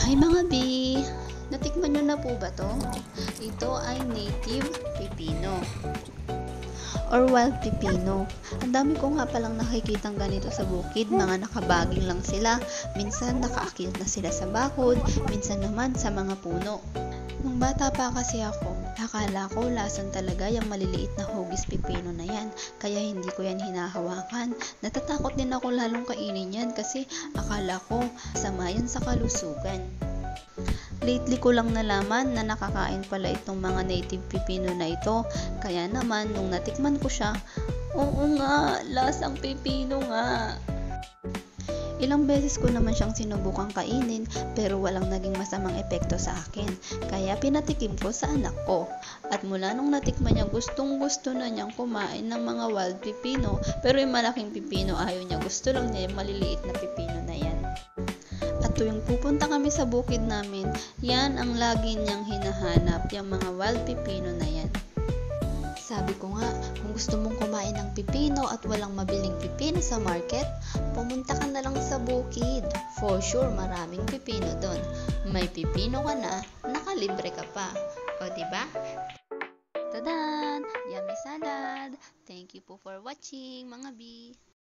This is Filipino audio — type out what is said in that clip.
Hi mga B! Natikman nyo na po ba to? Ito ay native pipino or wild pipino. Ang dami ko nga palang nakikitang ganito sa bukid, mga nakabaging lang sila, minsan nakaakyat na sila sa bakod, minsan naman sa mga puno. Nung bata pa kasi ako, akala ko lason talaga yung maliliit na hugis pipino na yan, kaya hindi ko yan hinahawakan. Natatakot din ako lalong kainin yan kasi akala ko sama yan sa kalusugan. Lately ko lang nalaman na nakakain pala itong mga native pipino na ito, kaya naman nung natikman ko siya, oo nga, lasang pipino nga. Ilang beses ko naman siyang sinubukang kainin pero walang naging masamang epekto sa akin, kaya pinatikim ko sa anak ko. At mula nung natikman niya, gustong gusto na niyang kumain ng mga wild pipino, pero yung malaking pipino ayaw niya, gusto lang niya yung maliliit na pipino na yan. At tuwing pupunta kami sa bukid namin, yan ang lagi niyang hinahanap, yung mga wild pipino na yan. Sabi ko nga, kung gusto mong kumain ng pipino at walang mabiling pipino sa market, pumunta ka na lang sa bukid. For sure, maraming pipino doon. May pipino ka na, nakalibre ka pa. O diba? Tadan! Yummy salad! Thank you po for watching, mga B!